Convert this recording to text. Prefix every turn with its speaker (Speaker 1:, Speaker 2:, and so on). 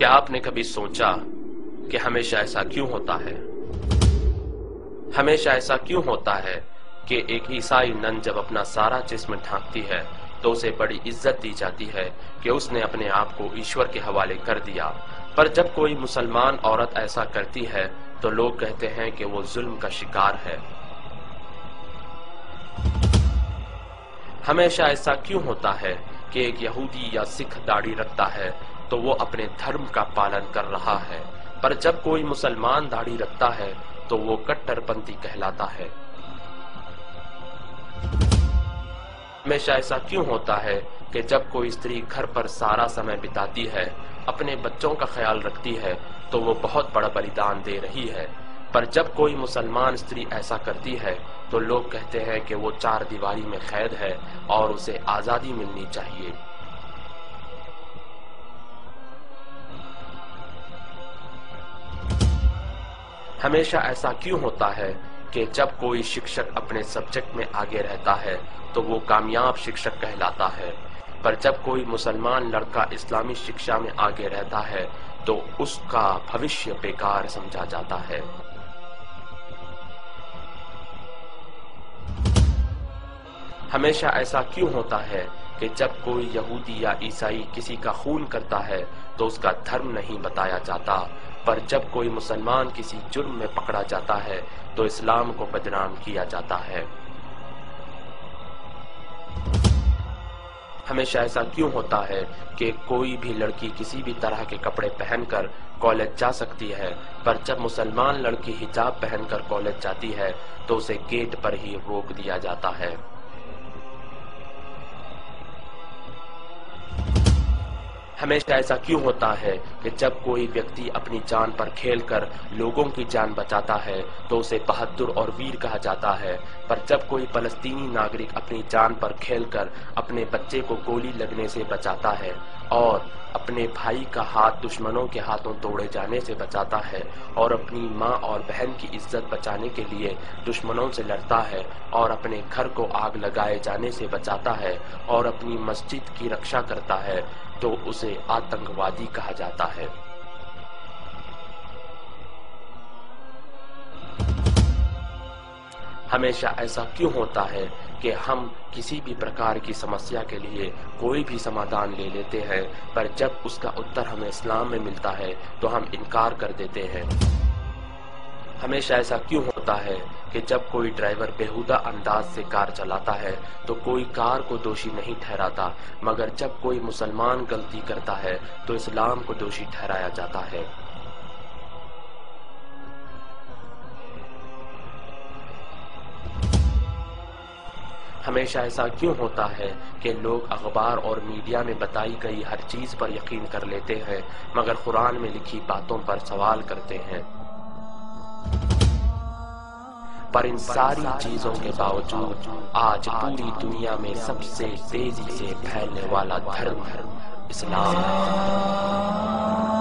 Speaker 1: क्या आपने कभी सोचा कि हमेशा ऐसा क्यों होता है? हमेशा ऐसा क्यों होता है कि एक ईसाई नन जब अपना सारा जिस्म ढांकती है तो उसे बड़ी इज्जत दी जाती है कि उसने अपने आप को ईश्वर के हवाले कर दिया, पर जब कोई मुसलमान औरत ऐसा करती है तो लोग कहते हैं कि वो जुल्म का शिकार है। हमेशा ऐसा क्यों होता है कि एक यहूदी या सिख दाढ़ी रखता है तो वो अपने धर्म का पालन कर रहा है, पर जब कोई मुसलमान दाढ़ी रखता है तो वो कट्टरपंथी कहलाता है। हमेशा ऐसा क्यों होता है कि जब कोई स्त्री घर पर सारा समय बिताती है, अपने बच्चों का ख्याल रखती है, तो वो बहुत बड़ा बलिदान दे रही है, पर जब कोई मुसलमान स्त्री ऐसा करती है तो लोग कहते हैं कि वो चार दीवारी में कैद है और उसे आजादी मिलनी चाहिए। हमेशा ऐसा क्यों होता है कि जब कोई शिक्षक अपने सब्जेक्ट में आगे रहता है तो वो कामयाब शिक्षक कहलाता है, पर जब कोई मुसलमान लड़का इस्लामी शिक्षा में आगे रहता है तो उसका भविष्य बेकार समझा जाता है। हमेशा ऐसा क्यों होता है कि जब कोई यहूदी या ईसाई किसी का खून करता है तो उसका धर्म नहीं बताया जाता, पर जब कोई मुसलमान किसी जुर्म में पकड़ा जाता है तो इस्लाम को बदनाम किया जाता है। हमेशा ऐसा क्यों होता है कि कोई भी लड़की किसी भी तरह के कपड़े पहनकर कॉलेज जा सकती है, पर जब मुसलमान लड़की हिजाब पहनकर कॉलेज जाती है तो उसे गेट पर ही रोक दिया जाता है। हमेशा ऐसा क्यों होता है कि जब कोई व्यक्ति अपनी जान पर खेलकर लोगों की जान बचाता है तो उसे बहादुर और वीर कहा जाता है, पर जब कोई फलस्तीनी नागरिक अपनी जान पर खेलकर अपने बच्चे को गोली लगने से बचाता है और अपने भाई का हाथ दुश्मनों के हाथों तोड़े जाने से बचाता है और अपनी माँ और बहन की इज्जत बचाने के लिए दुश्मनों से लड़ता है और अपने घर को आग लगाए जाने से बचाता है और अपनी मस्जिद की रक्षा करता है, तो उसे आतंकवादी कहा जाता है। हमेशा ऐसा क्यों होता है कि हम किसी भी प्रकार की समस्या के लिए कोई भी समाधान ले लेते हैं, पर जब उसका उत्तर हमें इस्लाम में मिलता है तो हम इनकार कर देते हैं। हमेशा ऐसा क्यों होता है कि जब कोई ड्राइवर बेहुदा अंदाज से कार चलाता है तो कोई कार को दोषी नहीं ठहराता, मगर जब कोई मुसलमान गलती करता है तो इस्लाम को दोषी ठहराया जाता है। हमेशा ऐसा क्यों होता है कि लोग अखबार और मीडिया में बताई गई हर चीज पर यकीन कर लेते हैं, मगर कुरान में लिखी बातों पर सवाल करते हैं। पर इन सारी चीजों के बावजूद आज पूरी दुनिया में सबसे तेजी से फैलने वाला धर्म इस्लाम है।